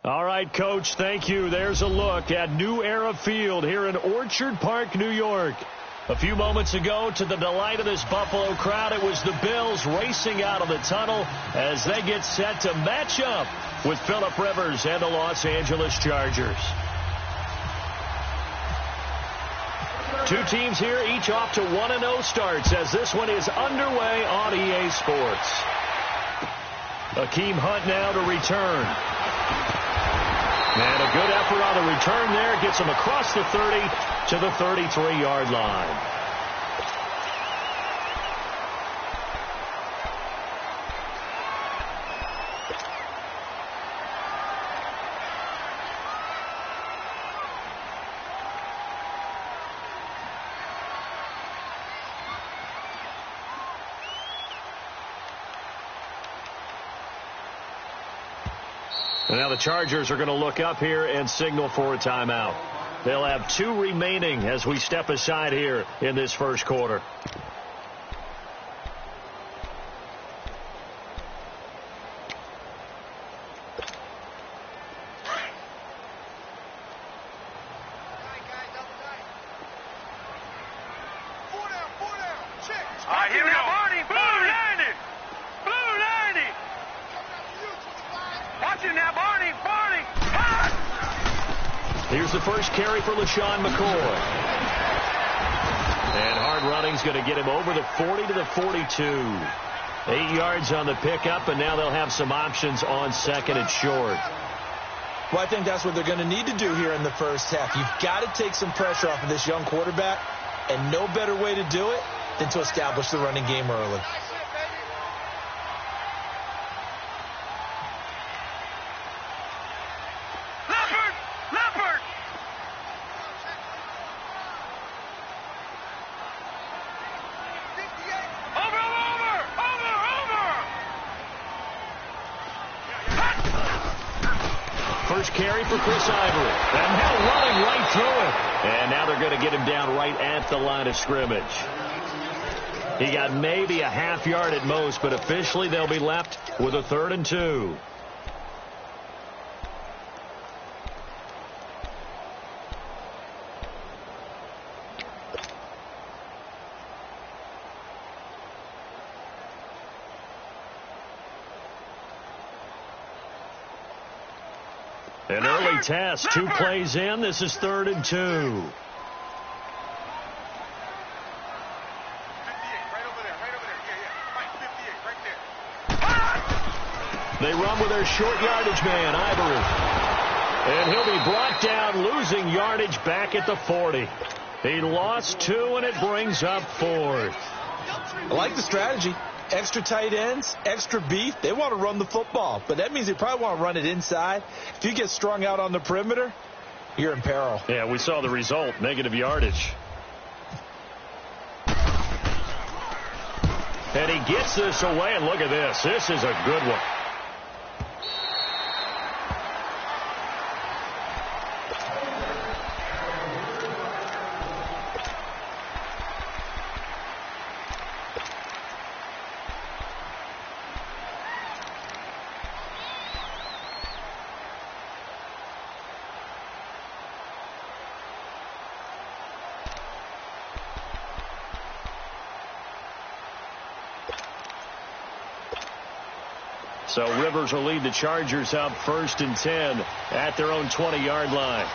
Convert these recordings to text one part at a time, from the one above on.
All right, Coach, thank you. There's a look at New Era Field here in Orchard Park, New York. A few moments ago, to the delight of this Buffalo crowd, it was the Bills racing out of the tunnel as they get set to match up with Phillip Rivers and the Los Angeles Chargers. Two teams here, each off to 1-0 starts as this one is underway on EA Sports. Akeem Hunt now to return. And a good effort on the return there. Gets him across the 30 to the 33-yard line. And now the Chargers are going to look up here and signal for a timeout. They'll have 2 remaining as we step aside here in this first quarter. Here's the first carry for LaShawn McCoy. And hard running's going to get him over the 40 to the 42. 8 yards on the pickup, and now they'll have some options on second and short. Well, I think that's what they're going to need to do here in the first half. You've got to take some pressure off of this young quarterback, and no better way to do it than to establish the running game early. Carry for Chris Ivory. And now running right through it. And now they're going to get him down right at the line of scrimmage. He got maybe a half yard at most, but officially they'll be left with a 3rd and 2. An early test, 2 plays in. This is 3rd and 2. 58, right over there. Yeah, right 58, right there. They run with their short yardage man, Ivory. And he'll be brought down, losing yardage back at the 40. He lost 2, and it brings up 4th. I like the strategy. Extra tight ends, extra beef. They want to run the football, but that means they probably want to run it inside. If you get strung out on the perimeter, you're in peril. Yeah, we saw the result, negative yardage. And he gets this away, and look at this. This is a good one. So Rivers will lead the Chargers up 1st and 10 at their own 20-yard line.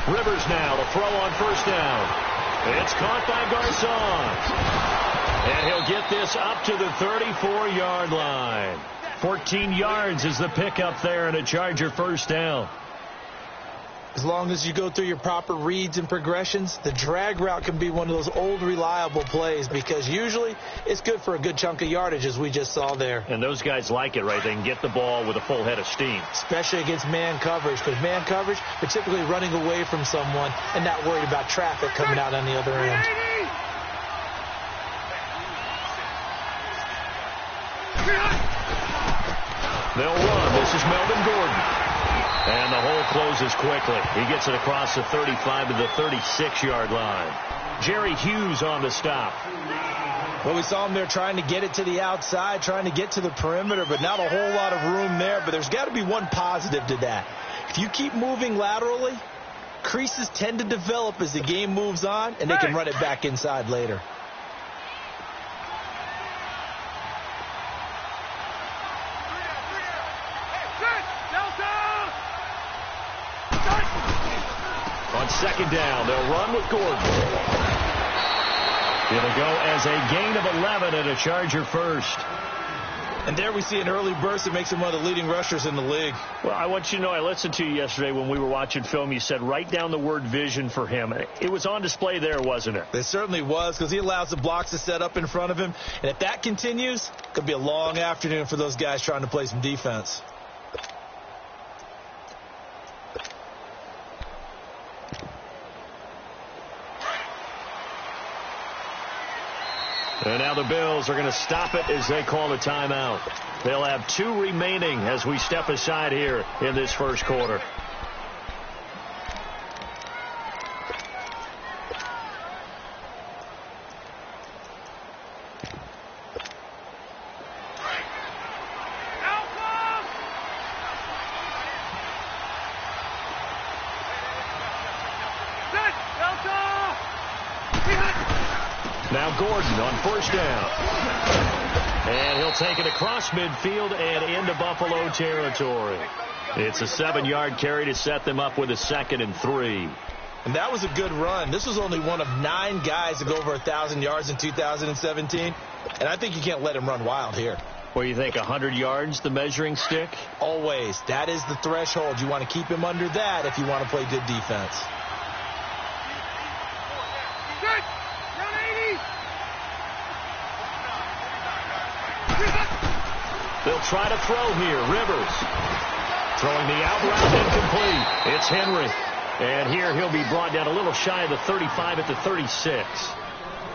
Rivers now to throw on 1st down. It's caught by Garcon. And he'll get this up to the 34-yard line. 14 yards is the pickup there and a Charger 1st down. As long as you go through your proper reads and progressions, the drag route can be one of those old reliable plays because usually it's good for a good chunk of yardage, as we just saw there. And those guys like it, right? They can get the ball with a full head of steam. Especially against man coverage, because man coverage, they're typically running away from someone and not worried about traffic coming out on the other end. They'll run. This is Melvin Gordon. And the hole closes quickly. He gets it across the 35 to the 36-yard line. Jerry Hughes on the stop. Well, we saw him there trying to get it to the outside, trying to get to the perimeter, but not a whole lot of room there. But there's got to be one positive to that. If you keep moving laterally, creases tend to develop as the game moves on, and they can run it back inside later. On second down, they'll run with Gordon. It'll go as a gain of 11 and a Charger first. And there we see an early burst that makes him one of the leading rushers in the league. Well, I want you to know, I listened to you yesterday when we were watching film. You said write down the word vision for him. It was on display there, wasn't it? It certainly was, because he allows the blocks to set up in front of him. And if that continues, it could be a long afternoon for those guys trying to play some defense. And now the Bills are going to stop it as they call a timeout. They'll have 2 remaining as we step aside here in this first quarter. Now Gordon on first down. And he'll take it across midfield and into Buffalo territory. It's a 7-yard carry to set them up with a 2nd and 3. And that was a good run. This was only one of 9 guys to go over 1,000 yards in 2017. And I think you can't let him run wild here. What do you think, 100 yards, the measuring stick? Always. That is the threshold. You want to keep him under that if you want to play good defense. They'll try to throw here. Rivers throwing the out route incomplete. It's Henry. And here he'll be brought down a little shy of the 35 at the 36.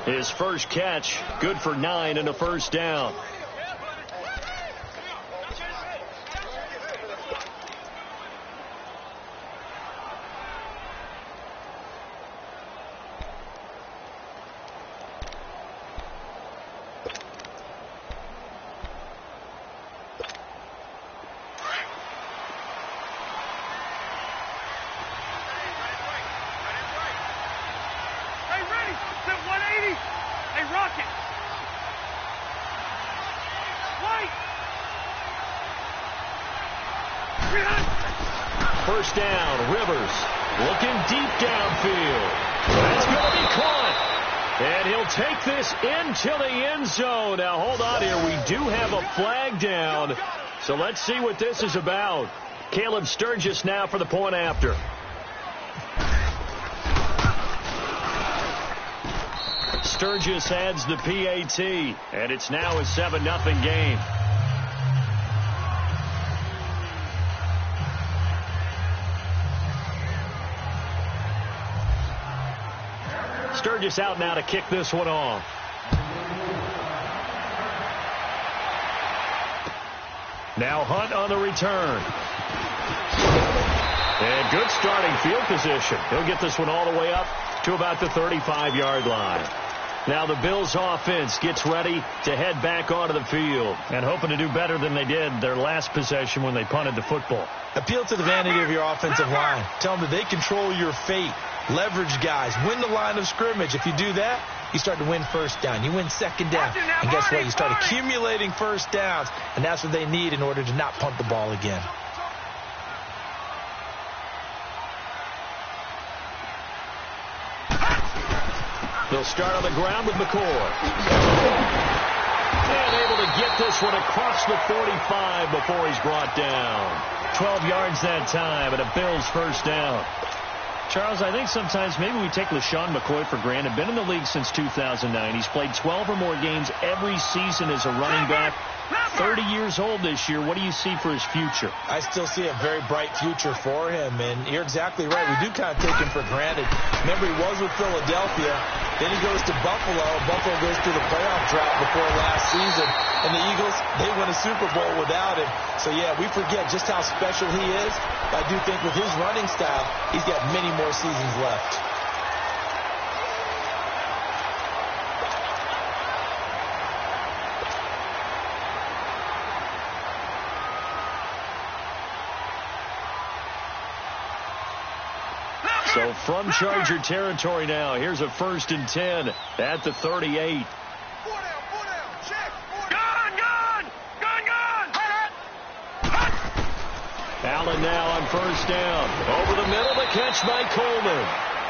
His first catch, good for 9 and a first down. First down, Rivers looking deep downfield. That's going to be caught. And he'll take this into the end zone. Now, hold on here. We do have a flag down. So let's see what this is about. Caleb Sturgis now for the point after. Sturgis adds the PAT, and it's now a 7-0 game. Sturgis out now to kick this one off. Now Hunt on the return. And good starting field position. He'll get this one all the way up to about the 35-yard line. Now the Bills offense gets ready to head back onto the field and hoping to do better than they did their last possession when they punted the football. Appeal to the vanity of your offensive line. Tell them that they control your fate. Leverage guys. Win the line of scrimmage. If you do that, you start to win first down. You win second down. And guess what? You start accumulating first downs. And that's what they need in order to not punt the ball again. They'll start on the ground with McCoy. And able to get this one across the 45 before he's brought down. 12 yards that time and a Bills first down. Charles, I think sometimes maybe we take LaShawn McCoy for granted. Been in the league since 2009. He's played 12 or more games every season as a running back. 30 years old this year. What do you see for his future? I still see a very bright future for him, and you're exactly right. We do kind of take him for granted. Remember, he was with Philadelphia. Then he goes to Buffalo. Buffalo goes through the playoff drought before last season. And the Eagles, they win a Super Bowl without him. So, yeah, we forget just how special he is. But I do think with his running style, he's got many more seasons left. So from Charger territory now, here's a 1st and 10 at the 38. Allen now on 1st down. Over the middle, the catch by Coleman.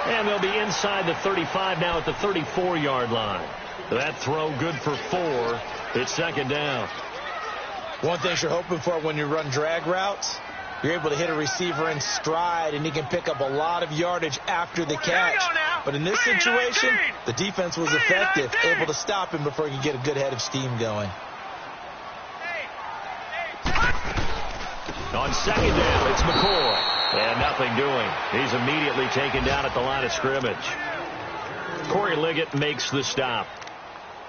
And they'll be inside the 35 now at the 34-yard line. That throw good for 4. It's 2nd down. One thing you're hoping for when you run drag routes, you're able to hit a receiver in stride, and he can pick up a lot of yardage after the catch. But in this situation, the defense was effective, able to stop him before he could get a good head of steam going. On 2nd down, it's McCoy. And nothing doing. He's immediately taken down at the line of scrimmage. Corey Liggett makes the stop.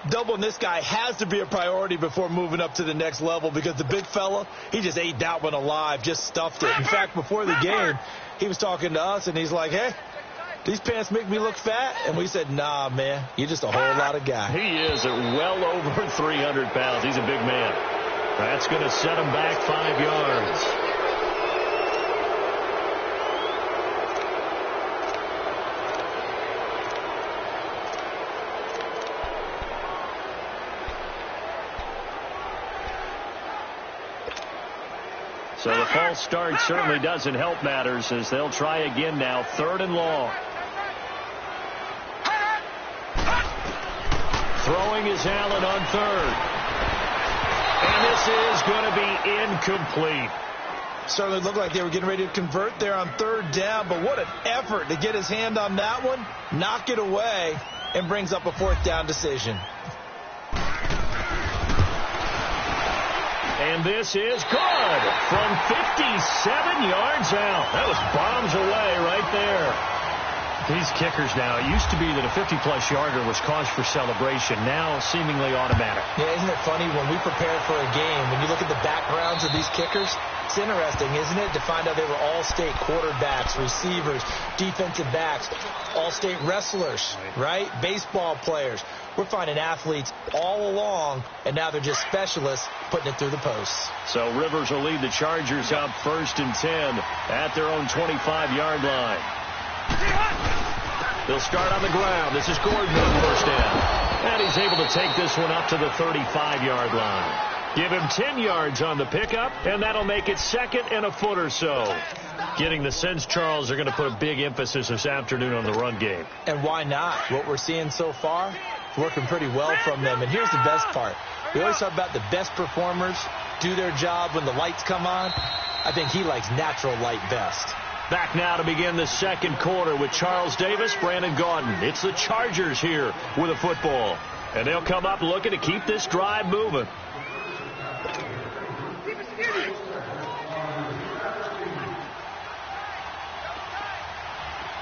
Doubling this guy has to be a priority before moving up to the next level, because the big fella, he just ate that one alive, just stuffed it. In fact, before the game, he was talking to us, and he's like, hey, these pants make me look fat. And we said, nah, man, you're just a whole lot of guy. He is at well over 300 pounds. He's a big man. That's going to set him back 5 yards. So the false start certainly doesn't help matters, as they'll try again now. 3rd and long. Throwing is Allen on 3rd. And this is going to be incomplete. Certainly looked like they were getting ready to convert there on 3rd down, but what an effort to get his hand on that one, knock it away, and brings up a 4th down decision. And this is good from 57 yards out. That was bombs away right there. These kickers now, it used to be that a 50-plus yarder was cause for celebration. Now seemingly automatic. Yeah, isn't it funny when we prepare for a game, when you look at the backgrounds of these kickers, it's interesting, isn't it, to find out they were all-state quarterbacks, receivers, defensive backs, all-state wrestlers, right? Baseball players. We're finding athletes all along, and now they're just specialists putting it through the posts. So Rivers will lead the Chargers up 1st and 10 at their own 25-yard line. They'll start on the ground. This is Gordon on 1st down. And he's able to take this one up to the 35-yard line. Give him 10 yards on the pickup, and that'll make it 2nd and a foot or so. Getting the sense, Charles, they're going to put a big emphasis this afternoon on the run game. And why not? What we're seeing so far, working pretty well from them. And here's the best part. We always talk about the best performers do their job when the lights come on. I think he likes natural light best. Back now to begin the 2nd quarter with Charles Davis, Brandon Gaudin. It's the Chargers here with a football. And they'll come up looking to keep this drive moving.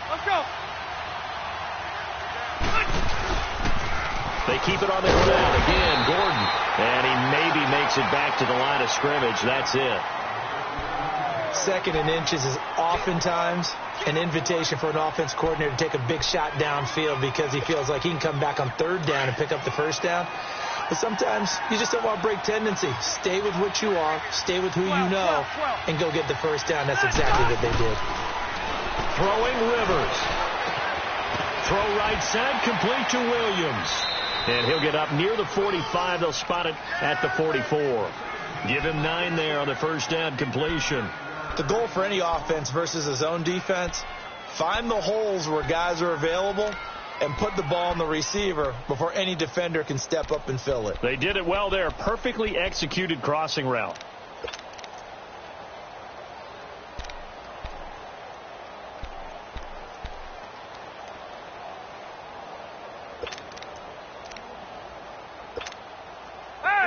Let's go. They keep it on the ground. Again, Gordon. And he maybe makes it back to the line of scrimmage. That's it. 2nd and inches is oftentimes an invitation for an offense coordinator to take a big shot downfield because he feels like he can come back on 3rd down and pick up the 1st down. But sometimes you just don't want to break tendency. Stay with what you are, stay with who you know, and go get the 1st down. That's exactly what they did. Throwing Rivers. Throw right side, complete to Williams. And he'll get up near the 45. They'll spot it at the 44. Give him 9 there on the 1st down completion. The goal for any offense versus his own defense, find the holes where guys are available and put the ball on the receiver before any defender can step up and fill it. They did it well there. Perfectly executed crossing route.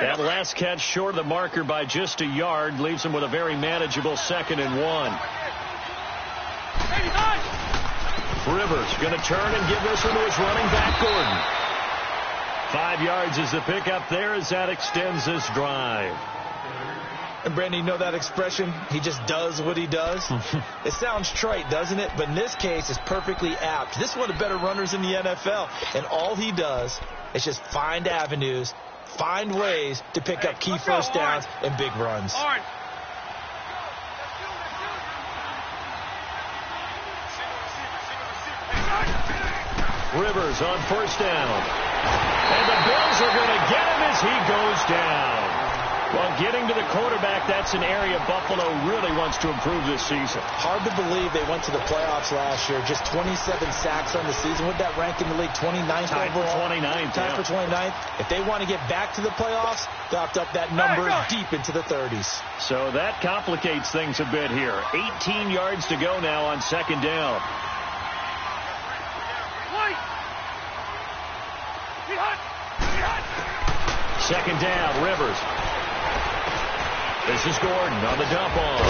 That last catch short of the marker by just a yard leaves him with a very manageable 2nd and 1. Rivers going to turn and give this one to his running back, Gordon. 5 yards is the pickup there as that extends this drive. And, Brandon, you know that expression, he just does what he does? It sounds trite, doesn't it? But in this case, it's perfectly apt. This is one of the better runners in the NFL. And all he does is just find avenues, find ways to pick up key 1st downs and big runs. Rivers on first down. And the Bills are going to get him as he goes down. Well, getting to the quarterback, that's an area Buffalo really wants to improve this season. Hard to believe they went to the playoffs last year. Just 27 sacks on the season. Would that rank in the league? 29th Tied overall? for 29th. Tied for 29th. If they want to get back to the playoffs, they'll have to up that number deep into the 30s. So that complicates things a bit here. 18 yards to go now on second down. Second down, Rivers. This is Gordon on the dump off.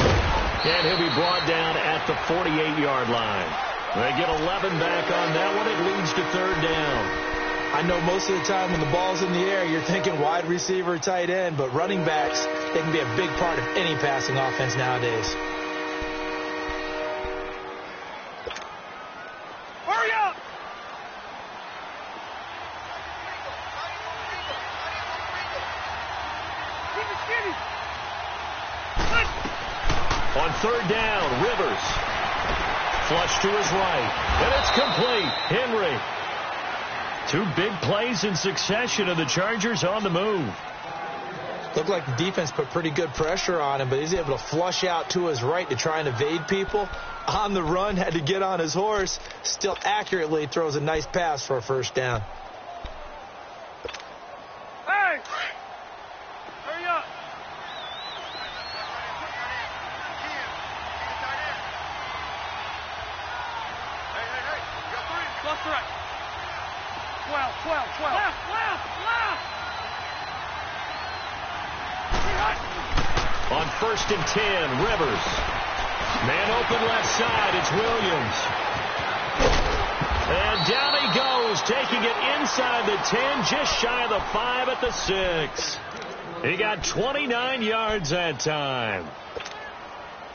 And he'll be brought down at the 48-yard line. They get 11 back on that one. It leads to third down. I know most of the time when the ball's in the air, you're thinking wide receiver, tight end, but running backs, they can be a big part of any passing offense nowadays. Hurry up! On third down, Rivers. Flush to his right. And it's complete. Henry. Two big plays in succession, and the Chargers on the move. Looked like the defense put pretty good pressure on him, but he's able to flush out to his right to try and evade people. On the run, had to get on his horse. Still accurately throws a nice pass for a first down. Hey! Hurry up! Hey, you got three. Left, right. 12. Left. On first and 10, Rivers. Man open left side, it's Williams. And down he goes, taking it inside the 10, just shy of the 5 at the 6. He got 29 yards that time.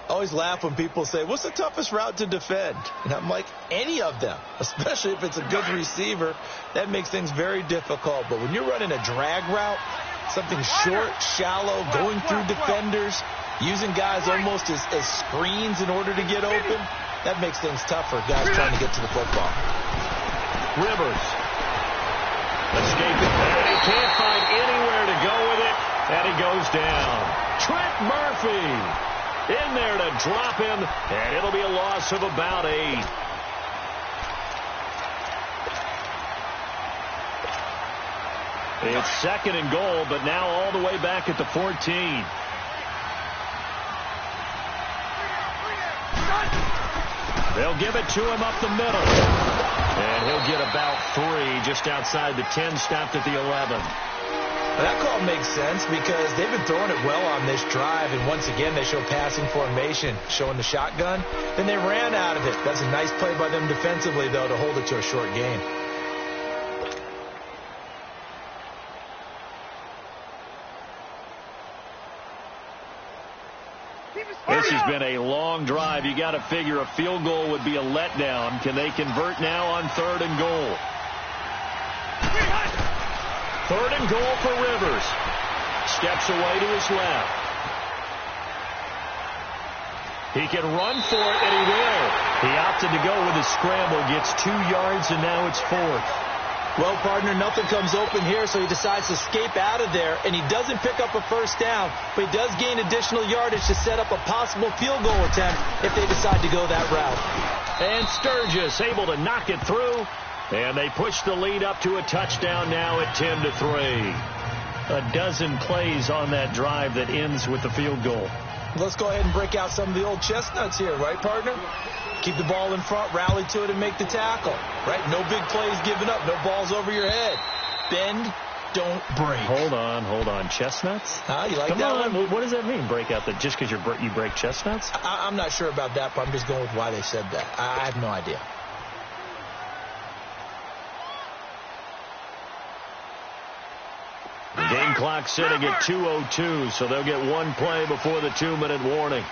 Always laugh when people say, what's the toughest route to defend? And I'm like, any of them, especially if it's a good receiver. That makes things very difficult. But when you're running a drag route, something short, shallow, going through defenders, using guys almost as screens in order to get open, that makes things tough for guys trying to get to the football. Rivers. Escaping. And he can't find anywhere to go with it. And he goes down. Trent Murphy in there to drop him. And it'll be a loss of about 8. It's second and goal, but now all the way back at the 14. They'll give it to him up the middle. And he'll get about 3 just outside the 10, stopped at the 11. Now that call makes sense because they've been throwing it well on this drive, and once again they show passing formation, showing the shotgun. Then they ran out of it. That's a nice play by them defensively, though, to hold it to a short gain. This has been a long drive. You got to figure a field goal would be a letdown. Can they convert now on third and goal? Third and goal for Rivers. Steps away to his left. He can run for it, and he will. He opted to go with a scramble, gets 2 yards, and now it's 4th. Well, partner, nothing comes open here, so he decides to escape out of there, and he doesn't pick up a first down, but he does gain additional yardage to set up a possible field goal attempt if they decide to go that route. And Sturgis able to knock it through, and they push the lead up to a touchdown now at 10-3. A dozen plays on that drive that ends with the field goal. Let's go ahead and break out some of the old chestnuts here, right, partner? Keep the ball in front, rally to it, and make the tackle. Right? No big plays given up. No balls over your head. Bend, don't break. Hold on. Chestnuts? You like Come that on. one? What does that mean, break out? That just because you break chestnuts? I'm not sure about that, but I'm just going with why they said that. I have no idea. The game clock sitting at 2:02, so they'll get one play before the 2-minute warning.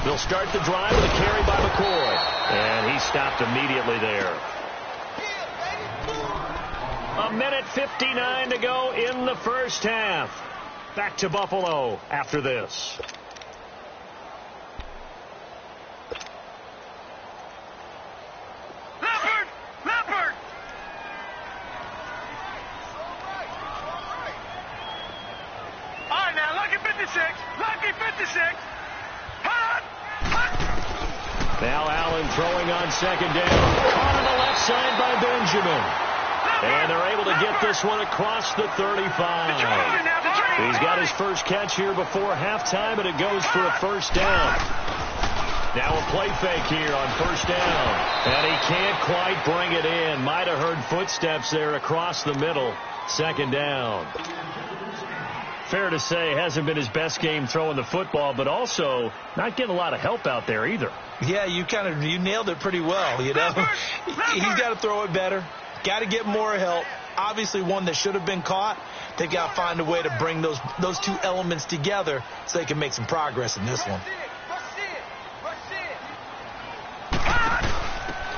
They'll start the drive with a carry by McCoy. And he stopped immediately there. 1:59 to go in the first half. Back to Buffalo after this. Leopard! All right, now, lucky 56. Hot! Now Allen throwing on second down. Caught on the left side by Benjamin. And they're able to get this one across the 35. He's got his first catch here before halftime, and it goes for a first down. Now a play fake here on first down. And he can't quite bring it in. Might have heard footsteps there across the middle. Second down. Fair to say, hasn't been his best game throwing the football, but also not getting a lot of help out there either. Yeah, you nailed it pretty well, you know. He's got to throw it better. Got to get more help. Obviously one that should have been caught. They've got to find a way to bring those two elements together so they can make some progress in this one.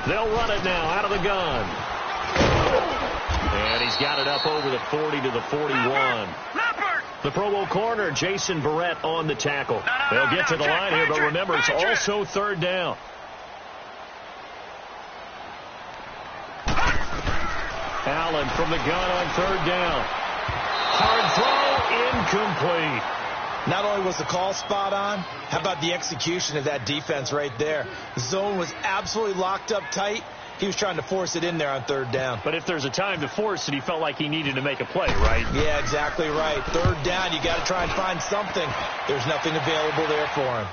They'll run it now out of the gun. And he's got it up over the 40 to the 41. The Pro Bowl corner, Jason Verrett, on the tackle. They'll get to the line here, but remember, it's also third down. Allen from the gun on third down. Hard throw, incomplete. Not only was the call spot on, how about the execution of that defense right there? The zone was absolutely locked up tight. He was trying to force it in there on third down. But if there's a time to force it, he felt like he needed to make a play, right? Yeah, exactly right. Third down, you got to try and find something. There's nothing available there for him.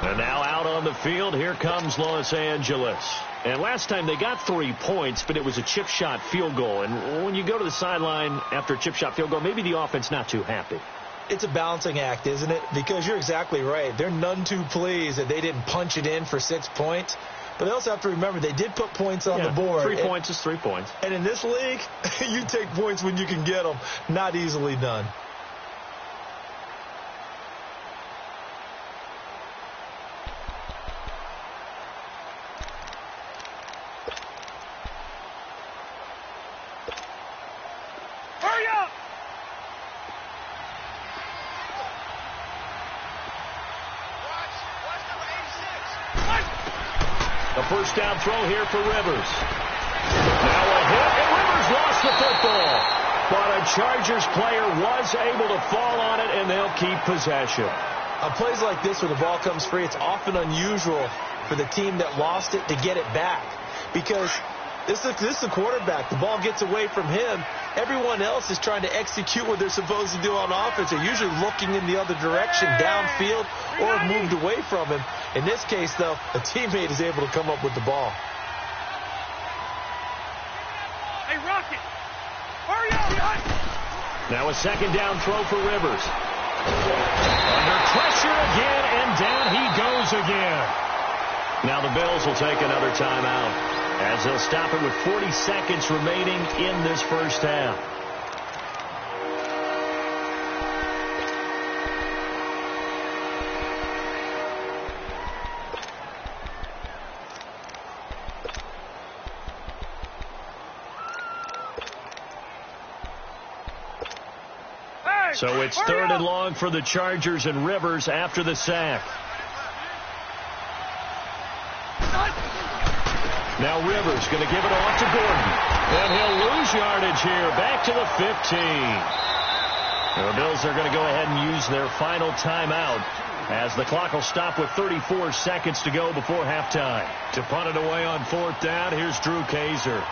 And now out on the field, here comes Los Angeles. And last time they got 3 points, but it was a chip shot field goal. And when you go to the sideline after a chip shot field goal, maybe the offense not too happy. It's a balancing act, isn't it? Because you're exactly right. They're none too pleased that they didn't punch it in for 6 points. But they also have to remember they did put points on the board. 3 points is 3 points. And in this league, you take points when you can get them. Not easily done. Hurry up! A first down throw here for Rivers. Now a hit, and Rivers lost the football. But a Chargers player was able to fall on it, and they'll keep possession. On plays like this where the ball comes free, it's often unusual for the team that lost it to get it back. Because this is the quarterback. The ball gets away from him. Everyone else is trying to execute what they're supposed to do on offense. They're usually looking in the other direction, downfield, or have moved away from him. In this case, though, a teammate is able to come up with the ball. Hey, Rocket! Hurry up! Now a second down throw for Rivers. Under pressure again, and down he goes again. Now the Bills will take another timeout as they'll stop it with 40 seconds remaining in this first half. So it's third and long for the Chargers, and Rivers after the sack. Now Rivers going to give it off to Gordon. And he'll lose yardage here. Back to the 15. And the Bills are going to go ahead and use their final timeout as the clock will stop with 34 seconds to go before halftime. To punt it away on fourth down, here's Drew Kaiser.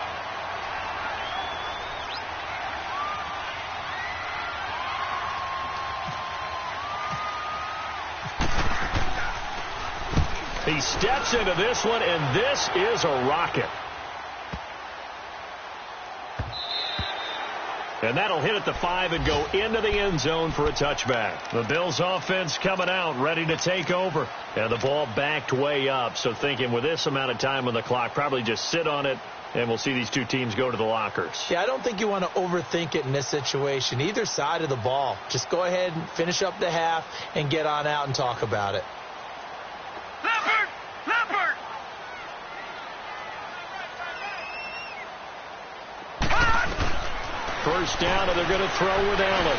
He steps into this one, and this is a rocket. And that'll hit at the 5 and go into the end zone for a touchback. The Bills offense coming out, ready to take over. And the ball backed way up, so thinking with this amount of time on the clock, probably just sit on it, and we'll see these two teams go to the lockers. Yeah, I don't think you want to overthink it in this situation. Either side of the ball. Just go ahead and finish up the half and get on out and talk about it. Leopard! Leopard! first down, and they're going to throw with Allen.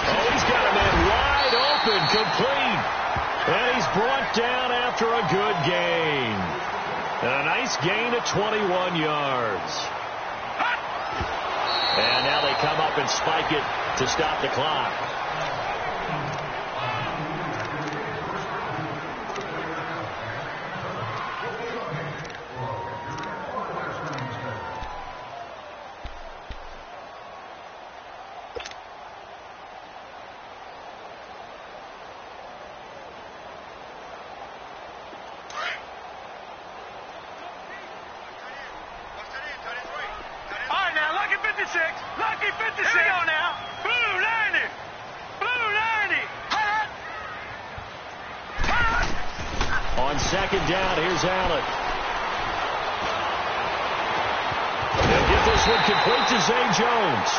Oh, he's got a man wide open, complete. And he's brought down after a good gain. And a nice gain of 21 yards. And now they come up and spike it to stop the clock. Lucky 56. Here we go now. Blue 90. Blue 90. On second down, here's Allen. They'll get this one complete to Zay Jones.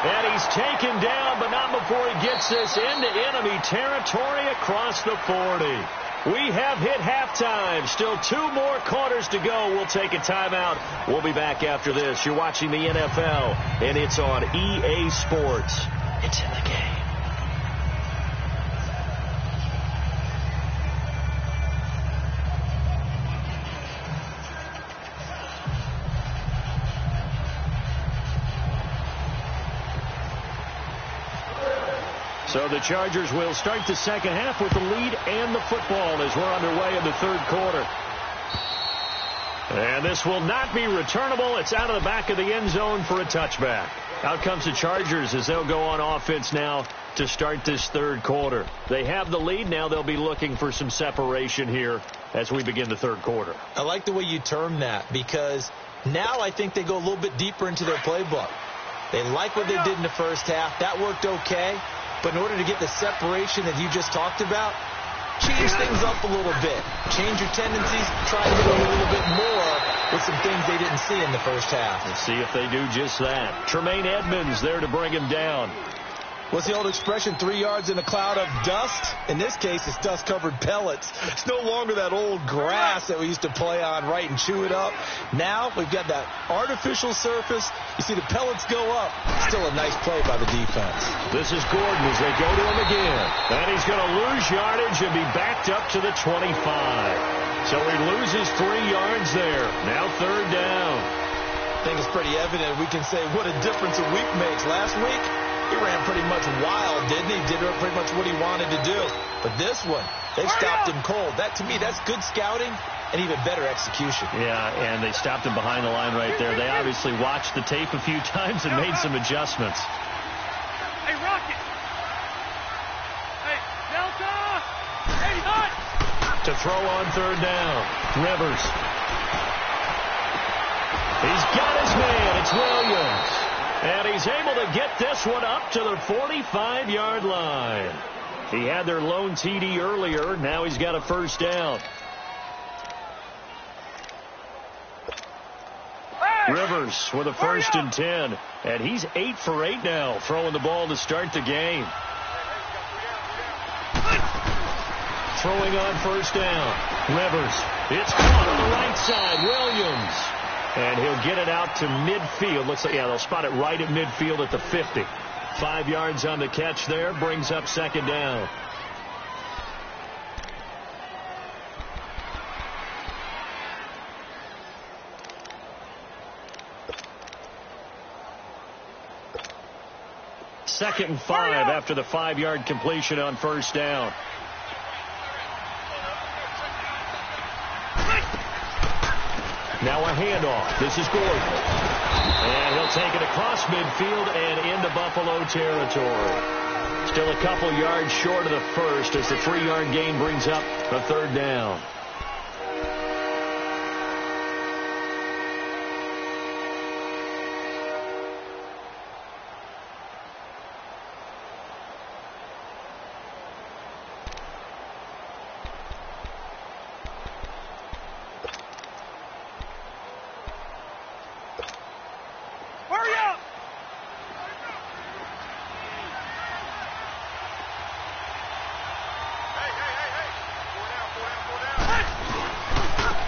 And he's taken down, but not before he gets this into enemy territory across the 40. We have hit halftime. Still 2 more quarters to go. We'll take a timeout. We'll be back after this. You're watching the NFL, and it's on EA Sports. It's in the game. So the Chargers will start the second half with the lead and the football as we're underway in the third quarter. And this will not be returnable. It's out of the back of the end zone for a touchback. Out comes the Chargers as they'll go on offense now to start this third quarter. They have the lead. Now they'll be looking for some separation here as we begin the third quarter. I like the way you term that because now I think they go a little bit deeper into their playbook. They like what they did in the first half. That worked okay. But in order to get the separation that you just talked about, change things up a little bit. Change your tendencies. Try to do a little bit more with some things they didn't see in the first half. Let's see if they do just that. Tremaine Edmonds there to bring him down. What's the old expression, 3 yards in a cloud of dust? In this case, it's dust-covered pellets. It's no longer that old grass that we used to play on, right, and chew it up. Now we've got that artificial surface. You see the pellets go up. Still a nice play by the defense. This is Gordon as they go to him again. And he's going to lose yardage and be backed up to the 25. So he loses 3 yards there. Now third down. I think it's pretty evident. We can say what a difference a week makes. Last week, he ran pretty much wild, didn't he? Did pretty much what he wanted to do. But this one, they've stopped him cold. That, to me, that's good scouting and even better execution. Yeah, and they stopped him behind the line right there. They obviously watched the tape a few times and made some adjustments. Hey, Rocket. Hey, Delta. Hey, Hut. To throw on third down. Rivers. He's got his man. It's Williams. And he's able to get this one up to the 45-yard line. He had their lone TD earlier. Now he's got a first down. Rivers with a 1st and 10. And he's 8 for 8 now, throwing the ball to start the game. Throwing on first down. Rivers. It's caught on the right side. Williams. And he'll get it out to midfield. Looks like, yeah, they'll spot it right at midfield at the 50. 5 yards on the catch there. Brings up second down. Second and 5 after the 5-yard completion on first down. Now a handoff. This is Gordon. And he'll take it across midfield and into Buffalo territory. Still a couple yards short of the first as the 3-yard gain brings up a third down.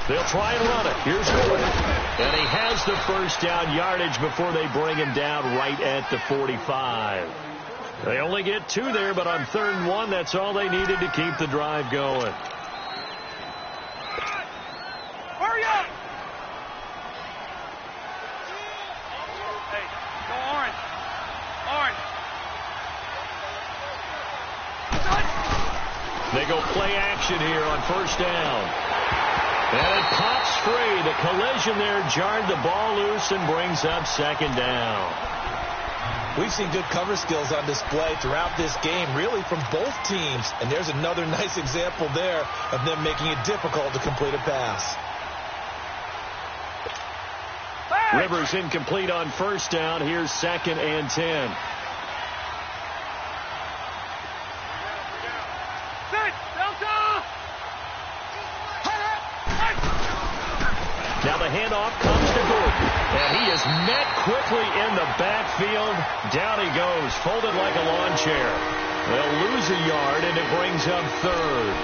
They'll try and run it. Here's Gordon. And he has the first down yardage before they bring him down right at the 45. They only get 2 there, but on 3rd and 1, that's all they needed to keep the drive going. Hurry up! Hey, go orange. Orange. They go play action here on 1st down. And it pops free. The collision there jarred the ball loose and brings up 2nd down. We've seen good cover skills on display throughout this game, really from both teams. And there's another nice example there of them making it difficult to complete a pass. Rivers incomplete on 1st down. Here's 2nd and 10. Now the handoff comes to Gordon, and he is met quickly in the backfield. Down he goes, folded like a lawn chair. They'll lose a yard, and it brings up 3rd.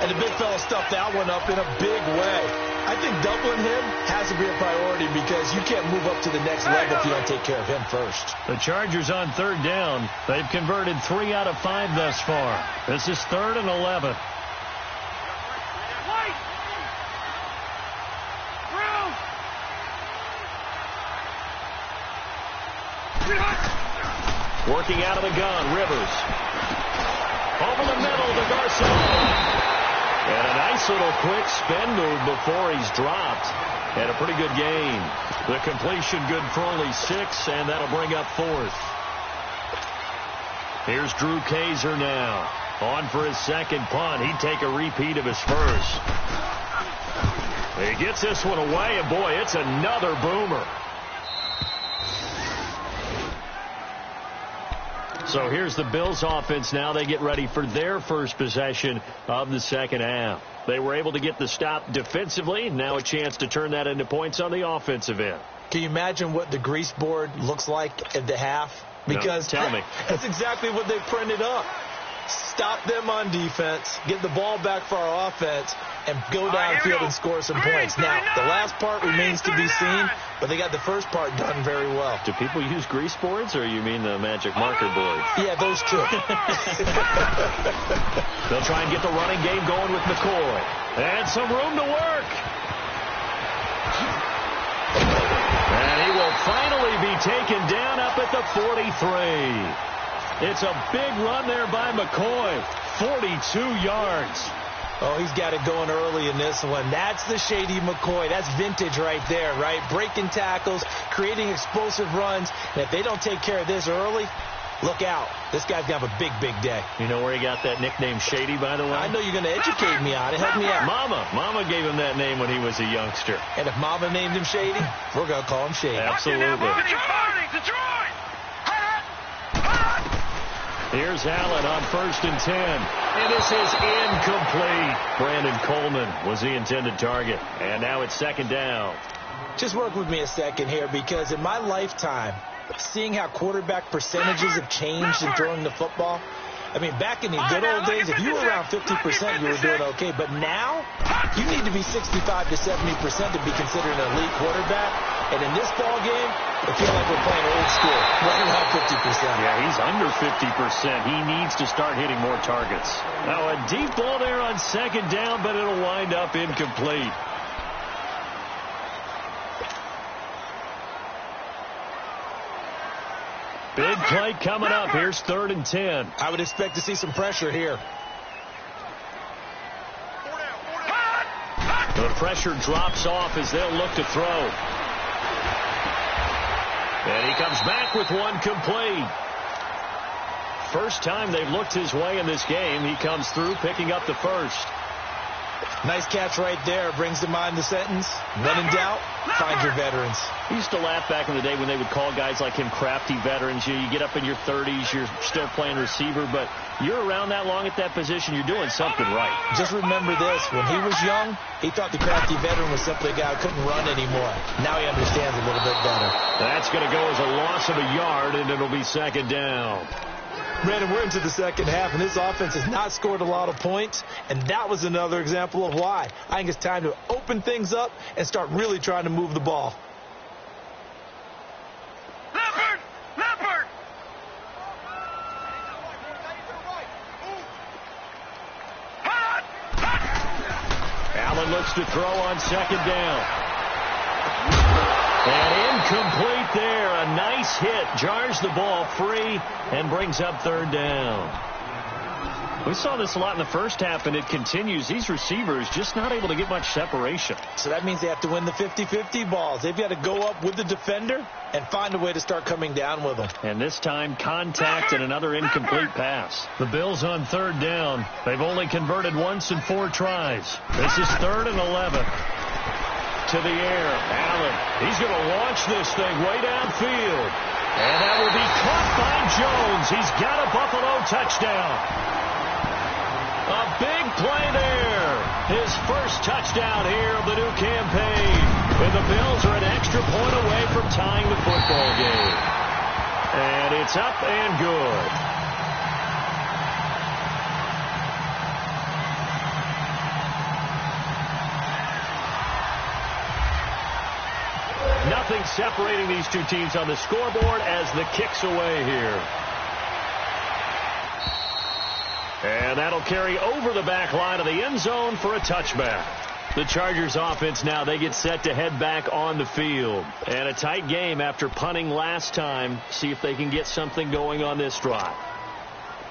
And the big fella stuffed that one up in a big way. I think doubling him has to be a priority because you can't move up to the next level if you don't take care of him first. The Chargers on 3rd down. They've converted 3 out of 5 thus far. This is 3rd and 11. Working out of the gun, Rivers. Over the middle to Garcon. And a nice little quick spin move before he's dropped. And a pretty good gain. The completion good for only 6, and that'll bring up 4th. Here's Drew Kaiser now. On for his 2nd punt. He'd take a repeat of his first. He gets this one away, and boy, it's another boomer. So here's the Bills offense now. They get ready for their first possession of the 2nd half. They were able to get the stop defensively. Now a chance to turn that into points on the offensive end. Can you imagine what the grease board looks like at the half? Because no, tell me. That's exactly what they printed up. Stop them on defense, get the ball back for our offense, and go downfield and score some points. Now, the last part remains to be seen, but they got the first part done very well. Do people use grease boards, or you mean the magic marker board? Yeah, those two. They'll try and get the running game going with McCoy. And some room to work. And he will finally be taken down up at the 43. It's a big run there by McCoy. 42 yards. Oh, he's got it going early in this one. That's the Shady McCoy. That's vintage right there, right? Breaking tackles, creating explosive runs. And if they don't take care of this early, look out. This guy's going to have a big, big day. You know where he got that nickname Shady, by the way? I know you're going to educate me on it. Help me out. Mama gave him that name when he was a youngster. And if Mama named him Shady, we're going to call him Shady. Absolutely. Detroit! Here's Allen on 1st and 10. And this is incomplete. Brandon Coleman was the intended target. And now it's 2nd down. Just work with me a second here, because in my lifetime, seeing how quarterback percentages have changed in throwing the football, I mean, back in the good old days, if you were around 50%, you were doing okay. But now, you need to be 65 to 70% to be considered an elite quarterback. And in this ball game, I feel like we're playing old school, right around 50%. Yeah, he's under 50%. He needs to start hitting more targets. Now, a deep ball there on 2nd down, but it'll wind up incomplete. Big play coming up. Here's 3rd and 10. I would expect to see some pressure here. The pressure drops off as they'll look to throw. And he comes back with one complete. First time they've looked his way in this game. He comes through, picking up the first. Nice catch right there. Brings to mind the sentence, when in doubt, find your veterans. I used to laugh back in the day when they would call guys like him crafty veterans. You get up in your 30s, you're still playing receiver, but you're around that long at that position, you're doing something right. Just remember this. When he was young, he thought the crafty veteran was simply a guy who couldn't run anymore. Now he understands a little bit better. That's going to go as a loss of a yard, and it'll be 2nd down. Brandon, we're into the second half, and this offense has not scored a lot of points, and that was another example of why. I think it's time to open things up and start really trying to move the ball. Leopard! Allen looks to throw on second down. And incomplete there. A nice hit. Jars the ball free and brings up third down. We saw this a lot in the first half, and it continues. These receivers just not able to get much separation. So that means they have to win the 50-50 balls. They've got to go up with the defender and find a way to start coming down with them. And this time, contact and another incomplete pass. The Bills on third down. They've only converted once in 4 tries. This is 3rd and 11. To the air. Allen. He's going to launch this thing way downfield. And that will be caught by Jones. He's got a Buffalo touchdown. A big play there. His first touchdown here of the new campaign. And the Bills are an extra point away from tying the football game. And it's up and good. Nothing separating these two teams on the scoreboard as the kick's away here. And that'll carry over the back line of the end zone for a touchback. The Chargers offense now, they get set to head back on the field. And a tight game after punting last time. See if they can get something going on this drive.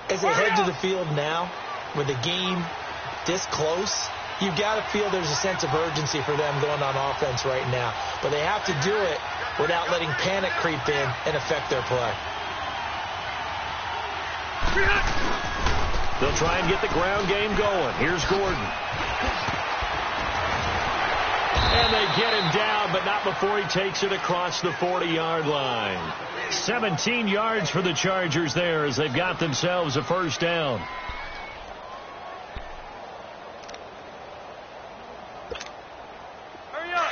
As they head to the field now, with the game this close, you've got to feel there's a sense of urgency for them going on offense right now. But they have to do it without letting panic creep in and affect their play. They'll try and get the ground game going. Here's Gordon. And they get him down, but not before he takes it across the 40-yard line. 17 yards for the Chargers there as they've got themselves a first down. Hurry up!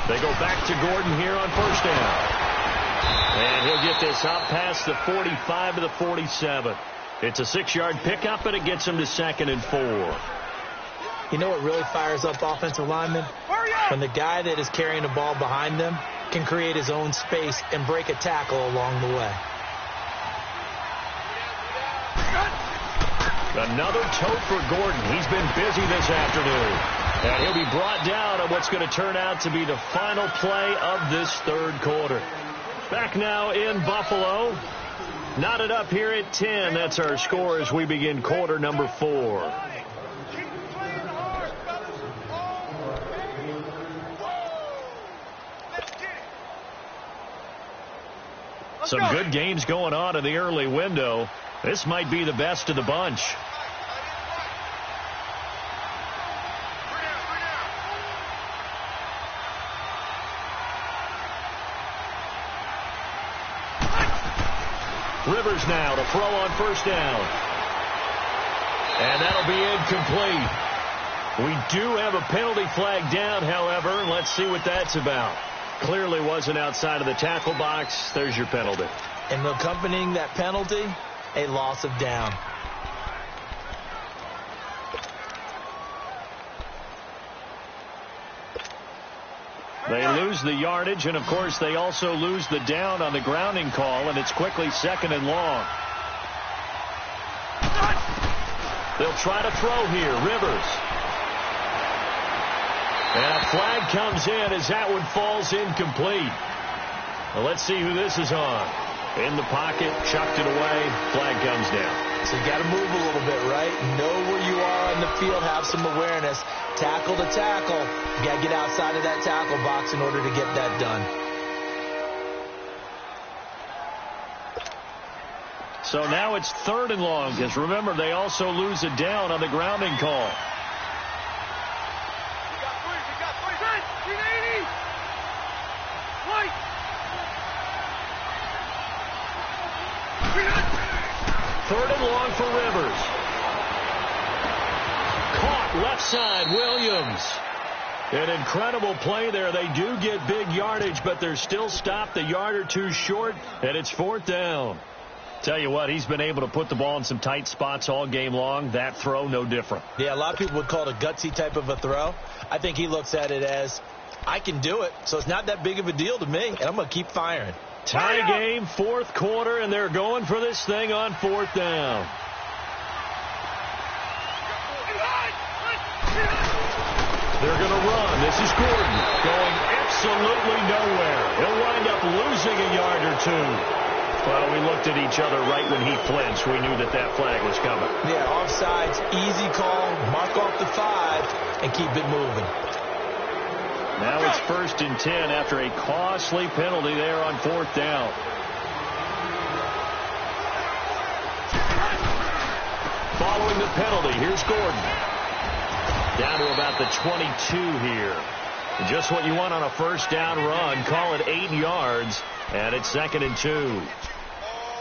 They go back to Gordon here on first down. And he'll get this out past the 45 to the 47. It's a 6-yard pickup, and it gets him to 2nd and 4. You know what really fires up offensive linemen? When the guy that is carrying the ball behind them can create his own space and break a tackle along the way. Another tote for Gordon. He's been busy this afternoon. And he'll be brought down on what's going to turn out to be the final play of this third quarter. Back now in Buffalo. Knotted up here at 10. That's our score as we begin quarter number 4. Some good games going on in the early window. This might be the best of the bunch. Rivers now to throw on first down. And that'll be incomplete. We do have a penalty flag down, however, and let's see what that's about. Clearly wasn't outside of the tackle box. There's your penalty. And accompanying that penalty, a loss of down. They lose the yardage, and, of course, they also lose the down on the grounding call, and it's quickly 2nd and long. They'll try to throw here. Rivers. And a flag comes in as that one falls incomplete. Well, let's see who this is on. In the pocket, chucked it away, flag comes down. So you got to move a little bit, right? Know where you are on the field, have some awareness. Tackle to tackle. You got to get outside of that tackle box in order to get that done. So now it's 3rd and long, because remember, they also lose it down on the grounding call. We got three. 380. White. 3rd and long for Rivers. Caught left side, Williams. An incredible play there. They do get big yardage, but they're still stopped a yard or two short, and it's 4th down. Tell you what, he's been able to put the ball in some tight spots all game long. That throw, no different. Yeah, a lot of people would call it a gutsy type of a throw. I think he looks at it as, I can do it, so it's not that big of a deal to me, and I'm going to keep firing. Tie game, 4th quarter, and they're going for this thing on 4th down. They're going to run. This is Gordon going absolutely nowhere. He'll wind up losing a yard or two. Well, we looked at each other right when he flinched. We knew that flag was coming. Yeah, offsides, easy call, mark off the 5, and keep it moving. Now it's 1st and 10 after a costly penalty there on 4th down. Following the penalty, here's Gordon. Down to about the 22 here. Just what you want on a 1st down run. Call it 8 yards, and it's 2nd and 2.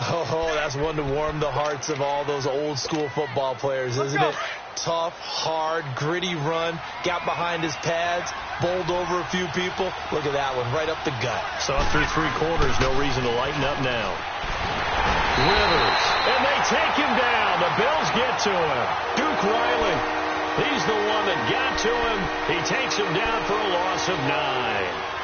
Oh, that's one to warm the hearts of all those old school football players, isn't it? Tough, hard, gritty run. Got behind his pads, bowled over a few people. Look at that one, right up the gut. So through 3 quarters, no reason to lighten up now. Rivers, and they take him down. The Bills get to him. Duke Riley, he's the one that got to him. He takes him down for a loss of 9.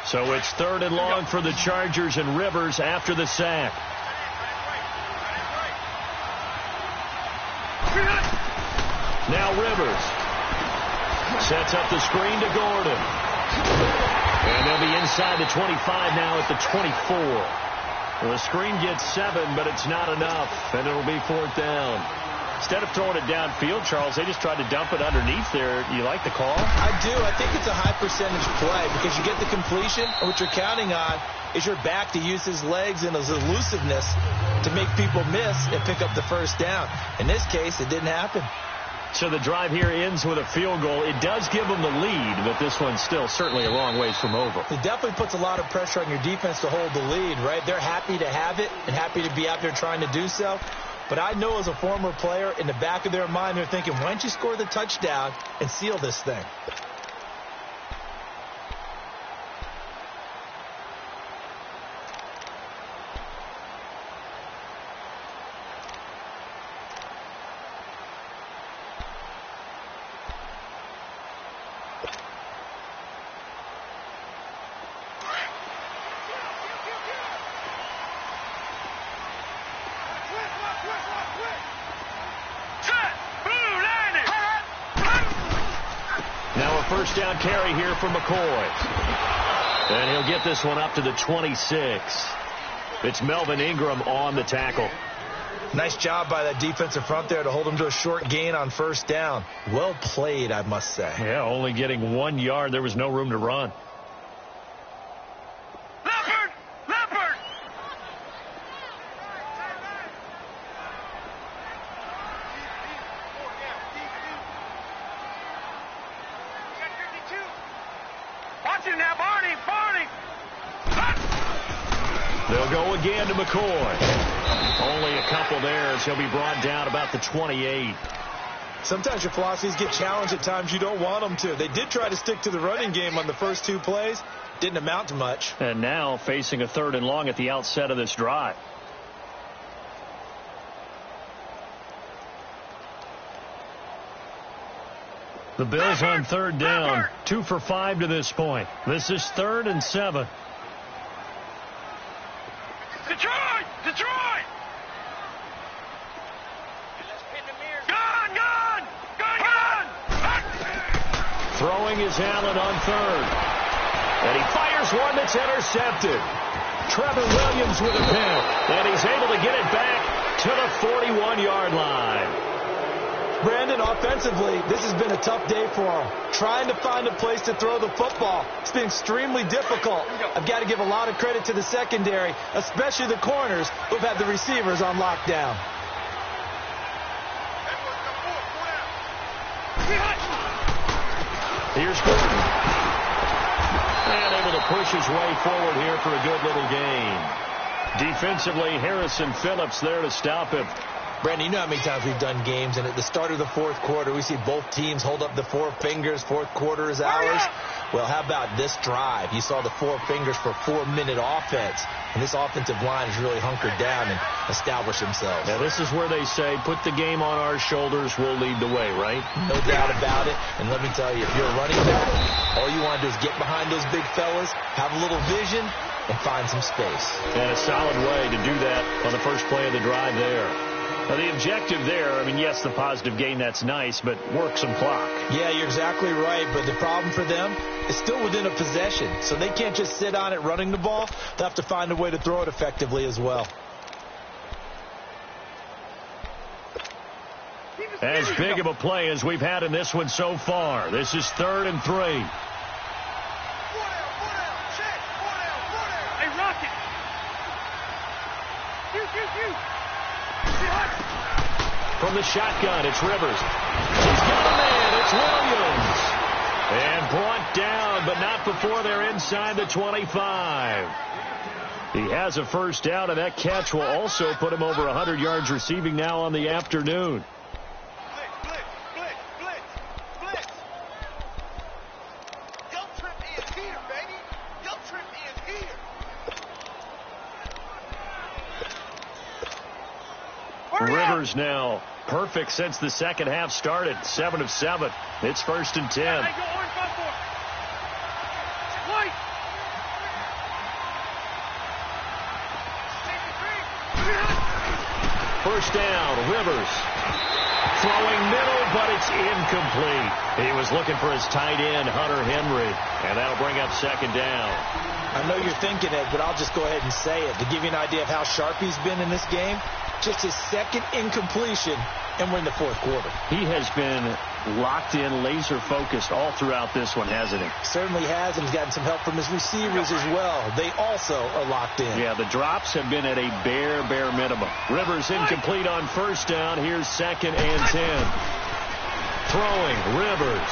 So it's 3rd and long for the Chargers, and Rivers after the sack. Now Rivers sets up the screen to Gordon. And they'll be inside the 25 now at the 24. Well, the screen gets 7, but it's not enough, and it'll be 4th down. Instead of throwing it downfield, Charles, they just tried to dump it underneath there. You like the call? I do. I think it's a high percentage play because you get the completion, and what you're counting on is your back to use his legs and his elusiveness to make people miss and pick up the 1st down. In this case, it didn't happen. So the drive here ends with a field goal. It does give them the lead, but this one's still certainly a long ways from over. It definitely puts a lot of pressure on your defense to hold the lead, right? They're happy to have it and happy to be out there trying to do so. But I know as a former player, in the back of their mind, they're thinking, why don't you score the touchdown and seal this thing? Now a 1st down carry here for McCoy. And he'll get this one up to the 26. It's Melvin Ingram on the tackle. Nice job by that defensive front there to hold him to a short gain on 1st down. Well played, I must say. Yeah, only getting 1 yard. There was no room to run. Leopard! Watch him now, Barney! They'll go again to McCoy. Only a couple there as he'll be brought down about the 28. Sometimes your philosophies get challenged at times you don't want them to. They did try to stick to the running game on the first 2 plays. Didn't amount to much. And now facing a 3rd and long at the outset of this drive. The Bills on 3rd down. 2 for 5 to this point. This is 3rd and 7. Detroit! Gun! Throwing is Allen on 3rd. And he fires one that's intercepted. Trevor Williams with a pick. And he's able to get it back to the 41-yard line. Brandon, offensively, this has been a tough day for him. Trying to find a place to throw the football. It's been extremely difficult. I've got to give a lot of credit to the secondary, especially the corners who've had the receivers on lockdown. Here's Gordon. And able to push his way forward here for a good little gain. Defensively, Harrison Phillips there to stop him. Brandon, you know how many times we've done games, and at the start of the fourth quarter, we see both teams hold up the four fingers. Fourth quarter is ours. Well, how about this drive? You saw the four fingers for 4-minute offense, and this offensive line has really hunkered down and established themselves. Now, this is where they say, put the game on our shoulders, we'll lead the way, right? No doubt about it. And let me tell you, if you're a running back, all you want to do is get behind those big fellas, have a little vision, and find some space. And a solid way to do that on the first play of the drive there. Now, the objective there, I mean, yes, the positive gain, that's nice, but work some clock. Yeah, you're exactly right, but the problem for them is still within a possession, so they can't just sit on it running the ball. They'll have to find a way to throw it effectively as well. As big of a play as we've had in this one so far. This is 3rd and 3. Hey, Rocket! From the shotgun, it's Rivers. He's got a man. It's Williams. And brought down, but not before they're inside the 25. He has a first down, and that catch will also put him over 100 yards receiving now on the afternoon. Blitz. Don't trip in here, baby. Don't trip in here. Rivers now perfect since the second half started. 7 of 7. It's 1st and 10. First down, Rivers. Throwing middle, but it's incomplete. He was looking for his tight end, Hunter Henry, and that'll bring up 2nd down. I know you're thinking it, but I'll just go ahead and say it. To give you an idea of how sharp he's been in this game, just his 2nd incompletion, and we're in the 4th quarter. He has been locked in, laser-focused all throughout this one, hasn't he? Certainly has, and he's gotten some help from his receivers as well. They also are locked in. Yeah, the drops have been at a bare minimum. Rivers incomplete on first down. Here's 2nd and 10. Throwing, Rivers.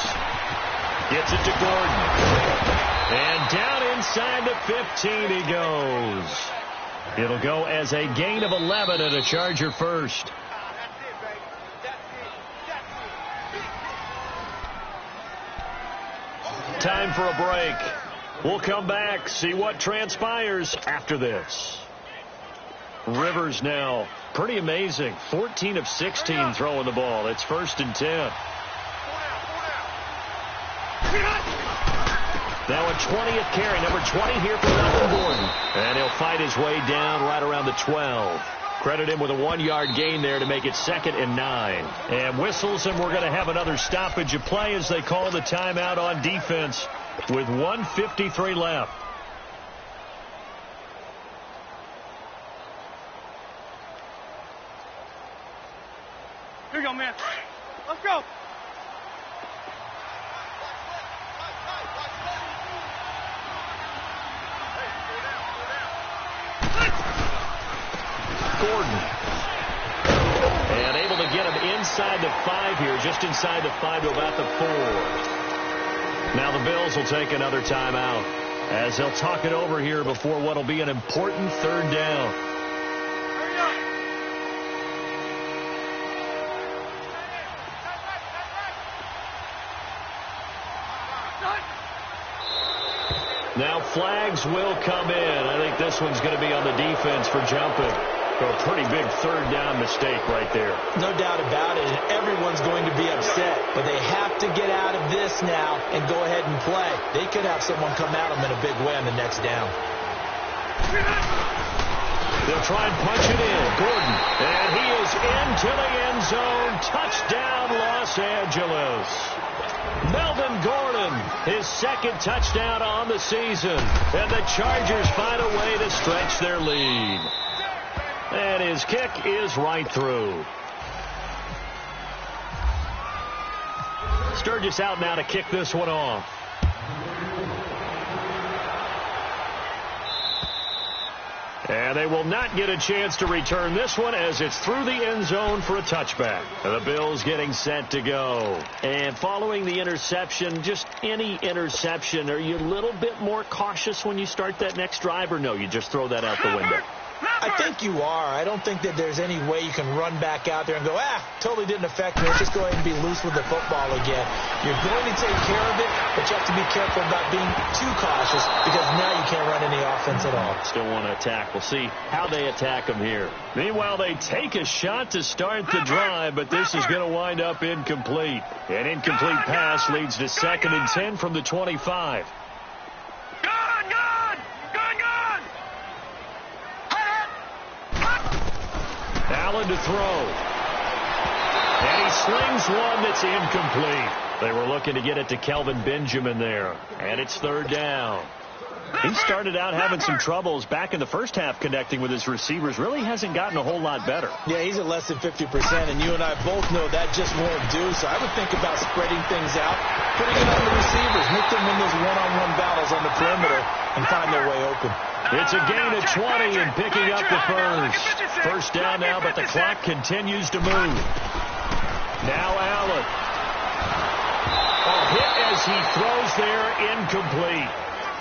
Gets it to Gordon. And down inside the 15 he goes. It'll go as a gain of 11 and a Charger first. Time for a break. We'll come back, see what transpires after this. Rivers now, pretty amazing. 14 of 16 throwing the ball. It's 1st and 10. Now a 20th carry, number 20 here for Melvin Gordon. And he'll fight his way down right around the 12. Credit him with a 1-yard gain there to make it 2nd and 9. And whistles, and we're going to have another stoppage of play as they call the timeout on defense with 1:53 left. Here you go, man. Let's go. Gordon. And able to get him inside the 5 here, just inside the 5 to about the 4. Now the Bills will take another timeout as they'll talk it over here before what will be an important 3rd down. Now flags will come in. I think this one's going to be on the defense for jumping. So a pretty big 3rd down mistake right there. No doubt about it, and everyone's going to be upset. But they have to get out of this now and go ahead and play. They could have someone come at them in a big way on the next down. They'll try and punch it in. Gordon. And he is into the end zone. Touchdown, Los Angeles. Melvin Gordon, his 2nd touchdown on the season. And the Chargers find a way to stretch their lead. And his kick is right through. Sturgis out now to kick this one off. And they will not get a chance to return this one as it's through the end zone for a touchback. The Bills getting set to go. And following the interception, just any interception, are you a little bit more cautious when you start that next drive, or no, you just throw that out the window? I think you are. I don't think that there's any way you can run back out there and go, totally didn't affect me. Let's just go ahead and be loose with the football again. You're going to take care of it, but you have to be careful about being too cautious because now you can't run any offense at all. Still want to attack. We'll see how they attack them here. Meanwhile, they take a shot to start the drive, but this is going to wind up incomplete. An incomplete pass leads to 2nd and 10 from the 25. Allen to throw. And he slings one that's incomplete. They were looking to get it to Kelvin Benjamin there. And it's 3rd down. He started out having some troubles back in the first half connecting with his receivers. Really hasn't gotten a whole lot better. Yeah, he's at less than 50%, and you and I both know that just won't do. So I would think about spreading things out, putting it on the receivers, make them win those one-on-one battles on the perimeter, and find their way open. It's a gain of 20 and picking up the first. First down now, but the clock continues to move. Now Allen. A hit as he throws there, incomplete.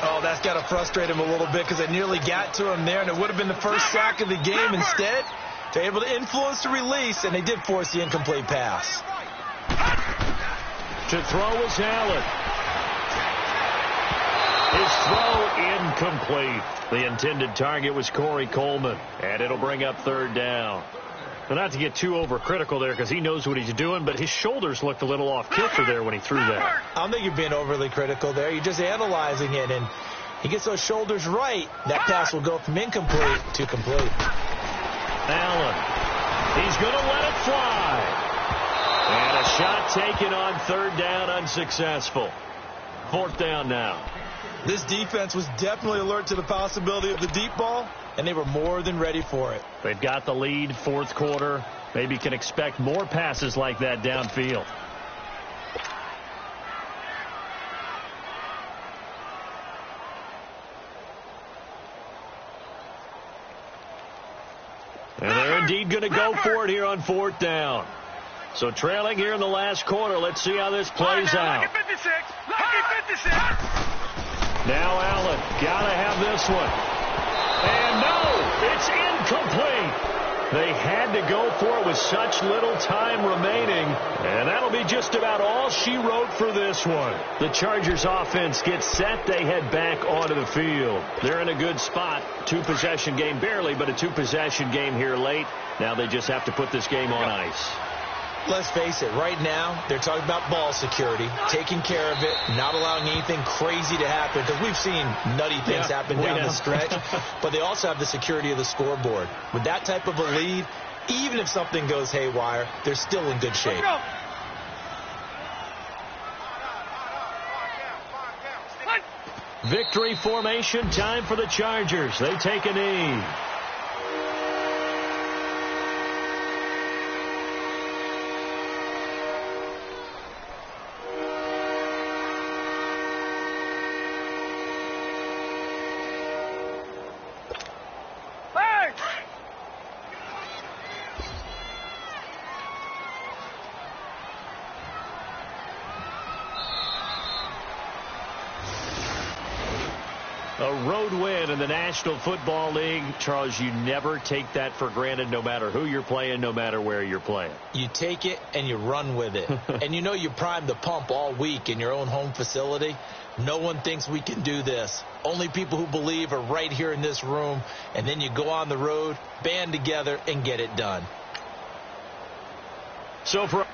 Oh, that's got to frustrate him a little bit because they nearly got to him there, and it would have been the first sack of the game. Instead, they're able to influence the release, and they did force the incomplete pass. To throw is Allen. His throw incomplete. The intended target was Corey Coleman, and it'll bring up 3rd down. But not to get too overcritical there because he knows what he's doing, but his shoulders looked a little off kilter there when he threw that. I don't think you're being overly critical there. You're just analyzing it, and he gets those shoulders right. That pass will go from incomplete to complete. Allen. He's going to let it fly. And a shot taken on 3rd down, unsuccessful. 4th down now. This defense was definitely alert to the possibility of the deep ball, and they were more than ready for it. They've got the lead, 4th quarter. Maybe can expect more passes like that downfield. And they're indeed going to go for it here on 4th down. So trailing here in the last quarter. Let's see how this plays out. Lucky 56. Lucky 56. Now Allen, got to have this one. And no, it's incomplete. They had to go for it with such little time remaining. And that'll be just about all she wrote for this one. The Chargers offense gets set. They head back onto the field. They're in a good spot. 2-possession game, barely, but a 2-possession game here late. Now they just have to put this game on ice. Let's face it, right now, they're talking about ball security, taking care of it, not allowing anything crazy to happen, because we've seen nutty things happen down the stretch, but they also have the security of the scoreboard. With that type of a lead, even if something goes haywire, they're still in good shape. Victory formation, time for the Chargers. They take a knee. A road win in the National Football League. Charles, you never take that for granted no matter who you're playing, no matter where you're playing. You take it and you run with it. And you know you primed the pump all week in your own home facility. No one thinks we can do this. Only people who believe are right here in this room. And then you go on the road, band together, and get it done. So for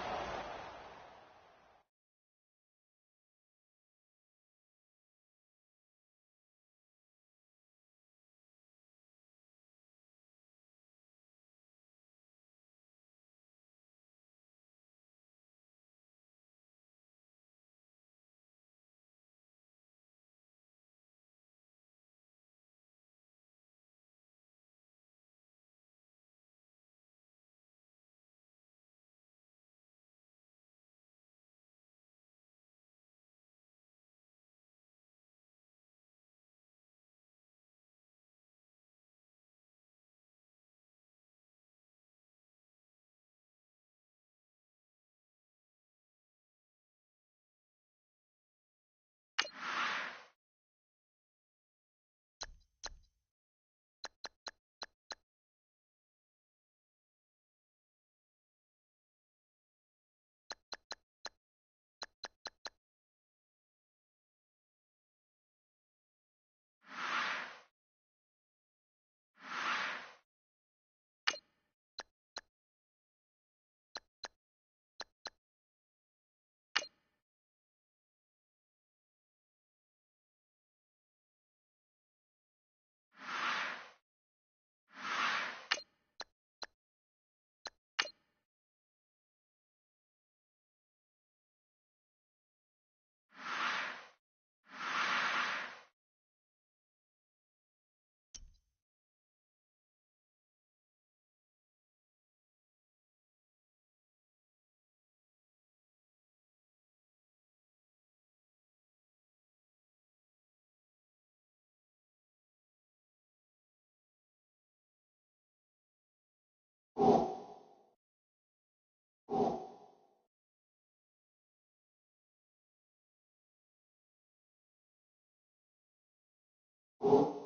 you.